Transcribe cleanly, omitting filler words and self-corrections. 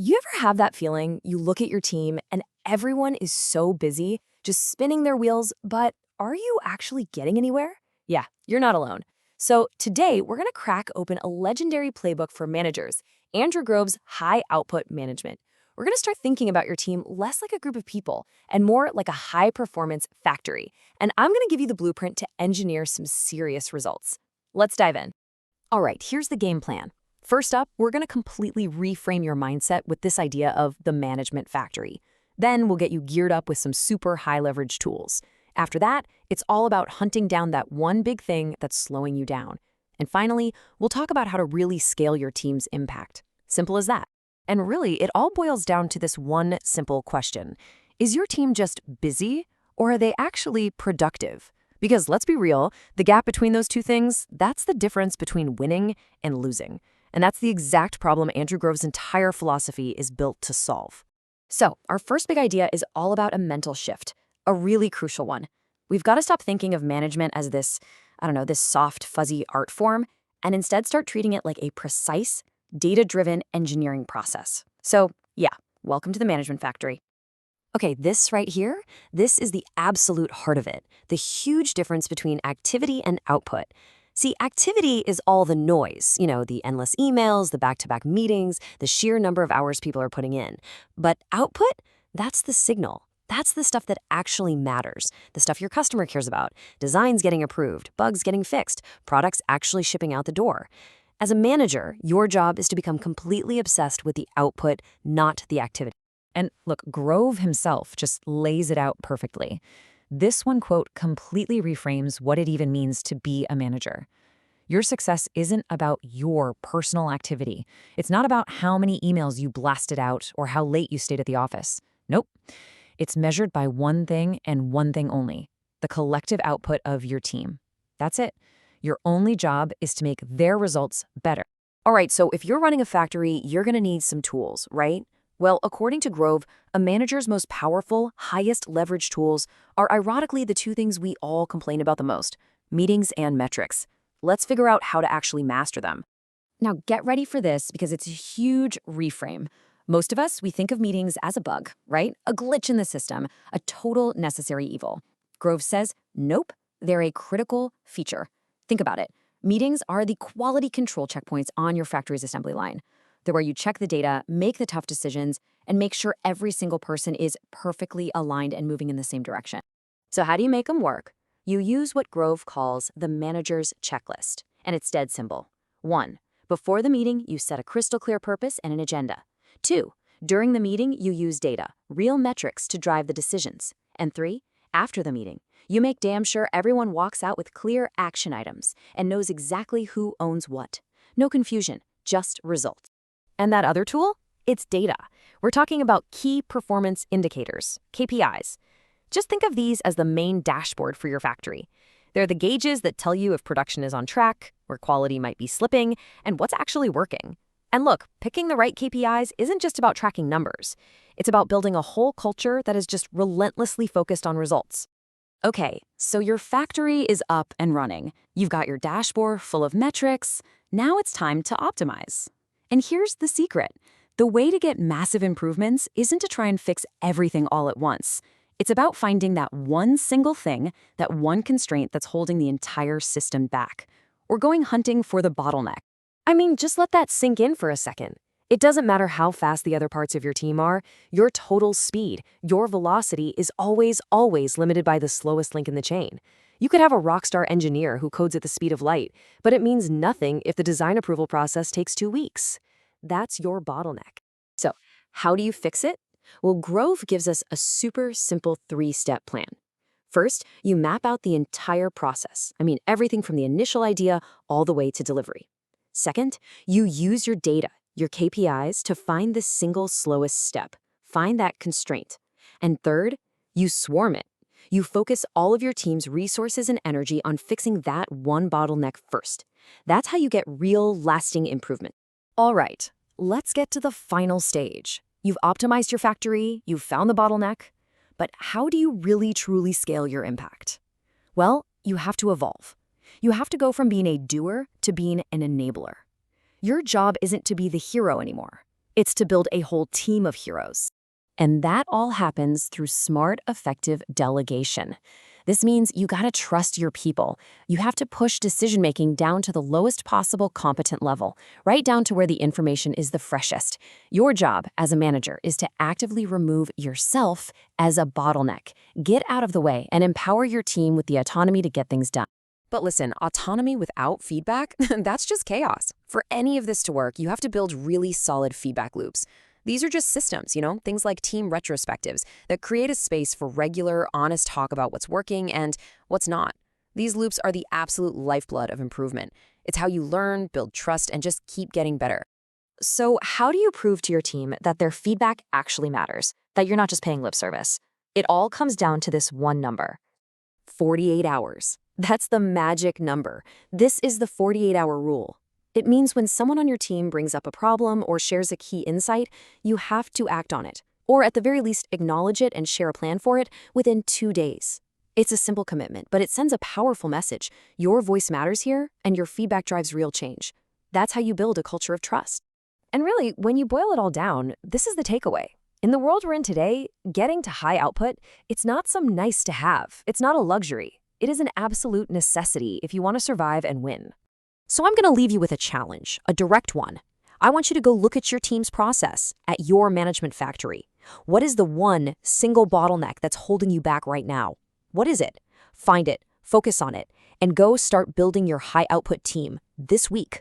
You ever have that feeling you look at your team and everyone is so busy, just spinning their wheels, but are you actually getting anywhere? Yeah, you're not alone. So today, we're going to crack open a legendary playbook for managers, Andrew Grove's High Output Management. We're going to start thinking about your team less like a group of people and more like a high-performance factory. And I'm going to give you the blueprint to engineer some serious results. Let's dive in. All right, here's the game plan. First up, we're going to completely reframe your mindset with this idea of the management factory. Then we'll get you geared up with some super high-leverage tools. After that, it's all about hunting down that one big thing that's slowing you down. And finally, we'll talk about how to really scale your team's impact. Simple as that. And really, it all boils down to this one simple question. Is your team just busy, or are they actually productive? Because let's be real, the gap between those two things, that's the difference between winning and losing. And that's the exact problem Andrew Grove's entire philosophy is built to solve. So, our first big idea is all about a mental shift, a really crucial one. We've got to stop thinking of management as this soft, fuzzy art form, and instead start treating it like a precise, data-driven engineering process. So, yeah, welcome to the management factory. Okay, this right here, this is the absolute heart of it, the huge difference between activity and output. See, activity is all the noise, the endless emails, the back-to-back meetings, the sheer number of hours people are putting in. But output, that's the signal. That's the stuff that actually matters, the stuff your customer cares about, designs getting approved, bugs getting fixed, products actually shipping out the door. As a manager, your job is to become completely obsessed with the output, not the activity. And look, Grove himself just lays it out perfectly. This one quote completely reframes what it even means to be a manager. Your success isn't about your personal activity. It's not about how many emails you blasted out or how late you stayed at the office. Nope. It's measured by one thing and one thing only, the collective output of your team. That's it. Your only job is to make their results better. All right, so if you're running a factory, you're going to need some tools, right? Well, according to Grove, a manager's most powerful, highest leverage tools are ironically the two things we all complain about the most, meetings and metrics. Let's figure out how to actually master them. Now, get ready for this because it's a huge reframe. Most of us, we think of meetings as a bug, right? A glitch in the system, a total necessary evil. Grove says, nope, they're a critical feature. Think about it. Meetings are the quality control checkpoints on your factory's assembly line. They're where you check the data, make the tough decisions, and make sure every single person is perfectly aligned and moving in the same direction. So how do you make them work? You use what Grove calls the manager's checklist, and it's dead simple. 1. Before the meeting, you set a crystal clear purpose and an agenda. 2. During the meeting, you use data, real metrics to drive the decisions. And 3. After the meeting, you make damn sure everyone walks out with clear action items and knows exactly who owns what. No confusion, just results. And that other tool? It's data. We're talking about key performance indicators, KPIs. Just think of these as the main dashboard for your factory. They're the gauges that tell you if production is on track, where quality might be slipping, and what's actually working. And look, picking the right KPIs isn't just about tracking numbers. It's about building a whole culture that is just relentlessly focused on results. Okay, so your factory is up and running. You've got your dashboard full of metrics. Now it's time to optimize. And here's the secret. The way to get massive improvements isn't to try and fix everything all at once. It's about finding that one single thing, that one constraint that's holding the entire system back. Or going hunting for the bottleneck. I mean, just let that sink in for a second. It doesn't matter how fast the other parts of your team are, your total speed, your velocity is always limited by the slowest link in the chain. You could have a rockstar engineer who codes at the speed of light, but it means nothing if the design approval process takes 2 weeks. That's your bottleneck. So, how do you fix it? Well, Grove gives us a super simple 3-step plan. First, you map out the entire process. I mean, everything from the initial idea all the way to delivery. Second, you use your data, your KPIs, to find the single slowest step. Find that constraint. And third, you swarm it. You focus all of your team's resources and energy on fixing that one bottleneck first. That's how you get real, lasting improvement. All right, let's get to the final stage. You've optimized your factory, you've found the bottleneck, but how do you really truly scale your impact? Well, you have to evolve. You have to go from being a doer to being an enabler. Your job isn't to be the hero anymore. It's to build a whole team of heroes. And that all happens through smart, effective delegation. This means you gotta trust your people. You have to push decision-making down to the lowest possible competent level, right down to where the information is the freshest. Your job as a manager is to actively remove yourself as a bottleneck. Get out of the way and empower your team with the autonomy to get things done. But listen, autonomy without feedback, that's just chaos. For any of this to work, you have to build really solid feedback loops. These are just systems, things like team retrospectives that create a space for regular, honest talk about what's working and what's not. These loops are the absolute lifeblood of improvement. It's how you learn, build trust, and just keep getting better. So how do you prove to your team that their feedback actually matters, that you're not just paying lip service? It all comes down to this one number: 48 hours. That's the magic number. This is the 48-hour rule. It means when someone on your team brings up a problem or shares a key insight, you have to act on it, or at the very least acknowledge it and share a plan for it within 2 days. It's a simple commitment, but it sends a powerful message. Your voice matters here, and your feedback drives real change. That's how you build a culture of trust. And really, when you boil it all down, this is the takeaway. In the world we're in today, getting to high output, it's not some nice to have. It's not a luxury. It is an absolute necessity if you want to survive and win. So I'm going to leave you with a challenge, a direct one. I want you to go look at your team's process, at your management factory. What is the one single bottleneck that's holding you back right now? What is it? Find it, focus on it, and go start building your high output team this week.